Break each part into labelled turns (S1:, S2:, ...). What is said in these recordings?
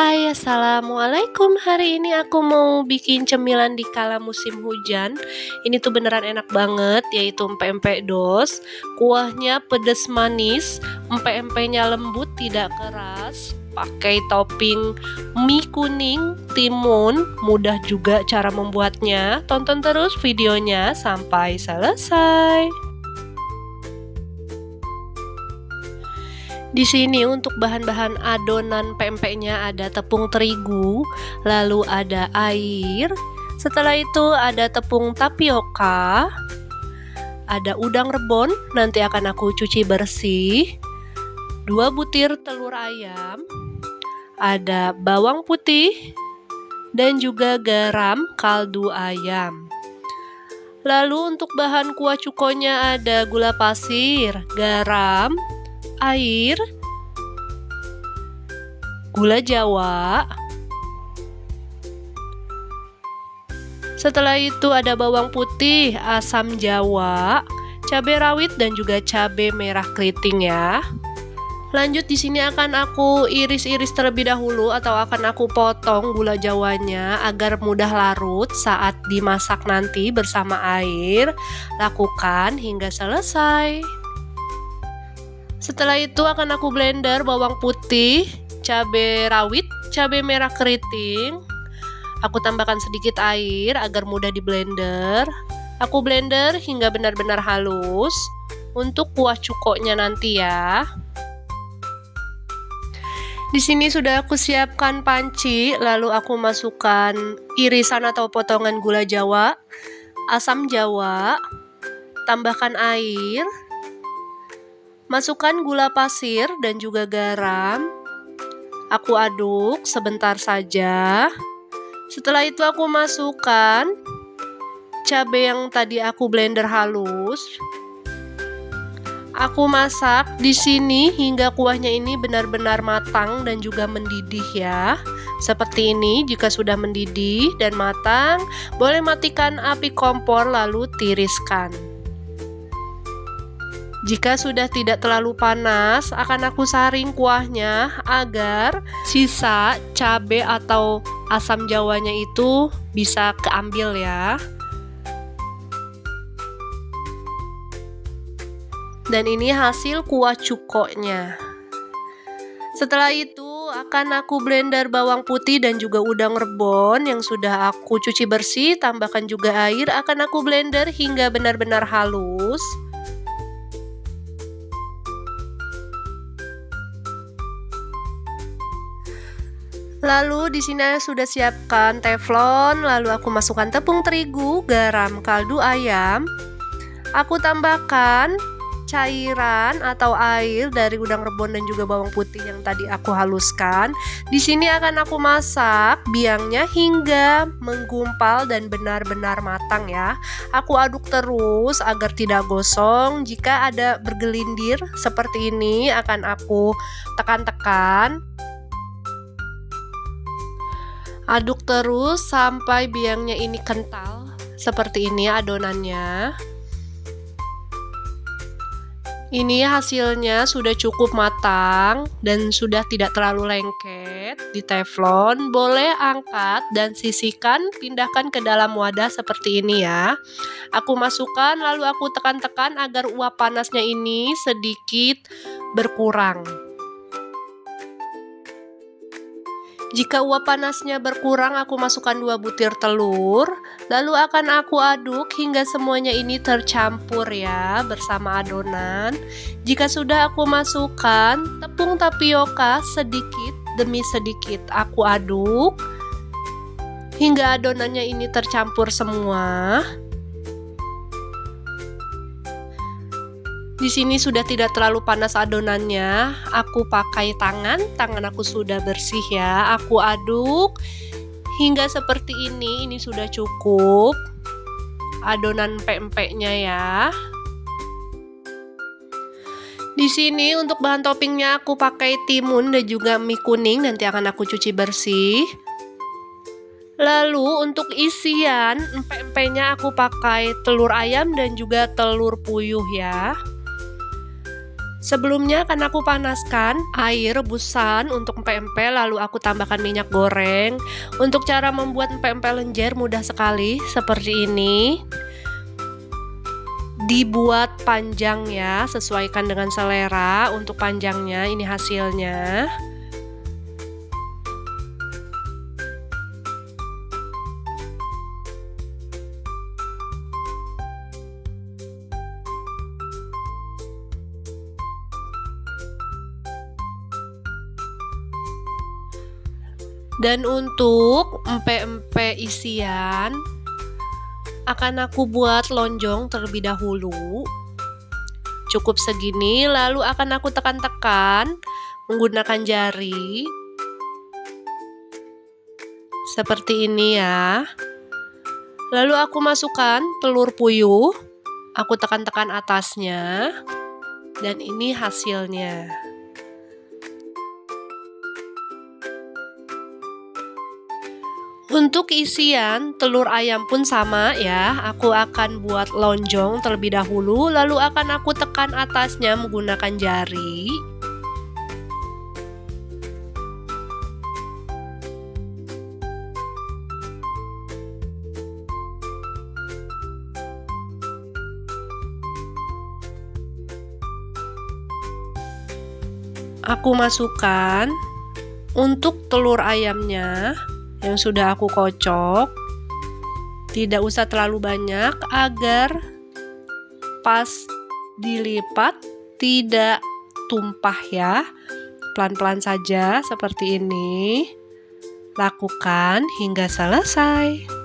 S1: Hai, assalamualaikum. Hari ini aku mau bikin cemilan di kala musim hujan. Ini tuh beneran enak banget, yaitu empek-empek dos. Kuahnya pedas manis, empek-empeknya lembut tidak keras. Pakai topping mie kuning, timun. Mudah juga cara membuatnya. Tonton terus videonya sampai selesai. Di sini untuk bahan-bahan adonan pempeknya ada tepung terigu, lalu ada air. Setelah itu ada tepung tapioka, ada udang rebon, nanti akan aku cuci bersih. 2 butir telur ayam, ada bawang putih, dan juga garam kaldu ayam. Lalu untuk bahan kuah cukonya ada gula pasir, garam, air, gula jawa. Setelah itu ada bawang putih, asam jawa, cabai rawit dan juga cabai merah keriting ya. Lanjut di sini akan aku iris-iris terlebih dahulu atau akan aku potong gula jawanya agar mudah larut saat dimasak nanti bersama air. Lakukan hingga selesai. Setelah itu akan aku blender bawang putih, cabai rawit, cabai merah keriting. Aku tambahkan sedikit air agar mudah di blender. Aku blender hingga benar-benar halus untuk kuah cukoknya nanti ya. Di sini sudah aku siapkan panci, lalu aku masukkan irisan atau potongan gula jawa, asam jawa, tambahkan air. Masukkan gula pasir dan juga garam. Aku aduk sebentar saja. Setelah itu aku masukkan cabai yang tadi aku blender halus. Aku masak di sini hingga kuahnya ini benar-benar matang dan juga mendidih ya. Seperti ini, jika sudah mendidih dan matang, boleh matikan api kompor lalu tiriskan. Jika sudah tidak terlalu panas, akan aku saring kuahnya agar sisa cabai atau asam jawanya itu bisa keambil ya. Dan ini hasil kuah cukoknya. Setelah itu akan aku blender bawang putih dan juga udang rebon yang sudah aku cuci bersih, tambahkan juga air, akan aku blender hingga benar-benar halus. Lalu di sini sudah siapkan teflon, lalu aku masukkan tepung terigu, garam, kaldu ayam. Aku tambahkan cairan atau air dari udang rebon dan juga bawang putih yang tadi aku haluskan. Di sini akan aku masak biangnya hingga menggumpal dan benar-benar matang ya. Aku aduk terus agar tidak gosong. Jika ada bergelindir seperti ini akan aku tekan-tekan. Aduk terus sampai biangnya ini kental. Seperti ini adonannya. Ini hasilnya sudah cukup matang dan sudah tidak terlalu lengket di teflon. Boleh angkat dan sisihkan, pindahkan ke dalam wadah seperti ini ya. Aku masukkan lalu aku tekan-tekan agar uap panasnya ini sedikit berkurang. Jika uap panasnya berkurang, aku masukkan 2 butir telur, lalu akan aku aduk hingga semuanya ini tercampur ya bersama adonan. Jika sudah aku masukkan tepung tapioka sedikit demi sedikit, aku aduk hingga adonannya ini tercampur semua. Di sini sudah tidak terlalu panas adonannya. Aku pakai tangan aku sudah bersih ya. Aku aduk hingga seperti ini sudah cukup adonan pempeknya ya. Di sini untuk bahan toppingnya aku pakai timun dan juga mie kuning, nanti akan aku cuci bersih. Lalu untuk isian empek-empeknya aku pakai telur ayam dan juga telur puyuh ya. Sebelumnya akan aku panaskan air rebusan untuk empek-empek, lalu aku tambahkan minyak goreng. Untuk cara membuat empek-empek lenjer mudah sekali, seperti ini. Dibuat panjang ya, sesuaikan dengan selera. Untuk panjangnya ini hasilnya. Dan untuk empek-empek isian akan aku buat lonjong terlebih dahulu. Cukup segini, lalu akan aku tekan-tekan menggunakan jari. Seperti ini ya. Lalu aku masukkan telur puyuh, aku tekan-tekan atasnya. Dan ini hasilnya. Untuk isian telur ayam pun sama ya, aku akan buat lonjong terlebih dahulu, lalu akan aku tekan atasnya menggunakan jari. Aku masukkan untuk telur ayamnya yang sudah aku kocok, tidak usah terlalu banyak agar pas dilipat tidak tumpah ya. Pelan-pelan saja seperti ini. Lakukan hingga selesai.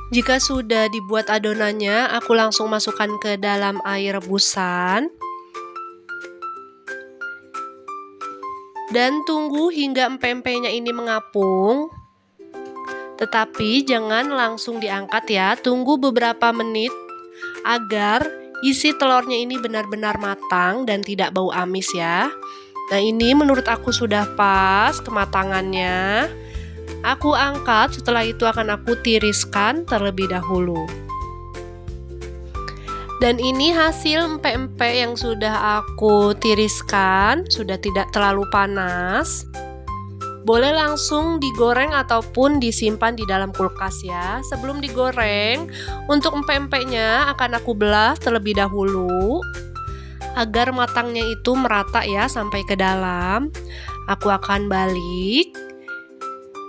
S1: Jika sudah dibuat adonannya, aku langsung masukkan ke dalam air rebusan. Dan tunggu hingga empek-empeknya ini mengapung. Tetapi jangan langsung diangkat ya, tunggu beberapa menit agar isi telurnya ini benar-benar matang dan tidak bau amis ya. Nah, ini menurut aku sudah pas kematangannya. Aku angkat, setelah itu akan aku tiriskan terlebih dahulu. Dan ini hasil empek-empek yang sudah aku tiriskan, sudah tidak terlalu panas. Boleh langsung digoreng ataupun disimpan di dalam kulkas ya. Sebelum digoreng, untuk empek-empeknya akan aku belah terlebih dahulu agar matangnya itu merata ya sampai ke dalam. Aku akan balik.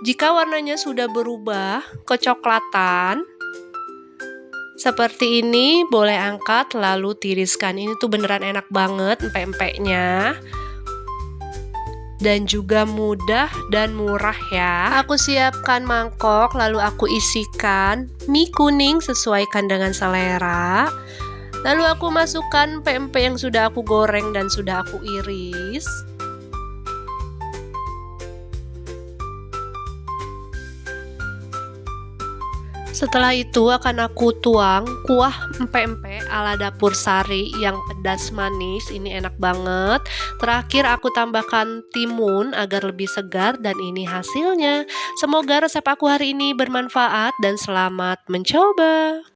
S1: Jika warnanya sudah berubah kecoklatan seperti ini, boleh angkat lalu tiriskan. Ini tuh beneran enak banget empek-empeknya. Dan juga mudah dan murah ya. Aku siapkan mangkok, lalu aku isikan mie kuning sesuaikan dengan selera. Lalu aku masukkan empek-empek yang sudah aku goreng dan sudah aku iris. Setelah itu akan aku tuang kuah empek-empek ala dapur sari yang pedas manis. Ini enak banget. Terakhir aku tambahkan timun agar lebih segar dan ini hasilnya. Semoga resep aku hari ini bermanfaat dan selamat mencoba.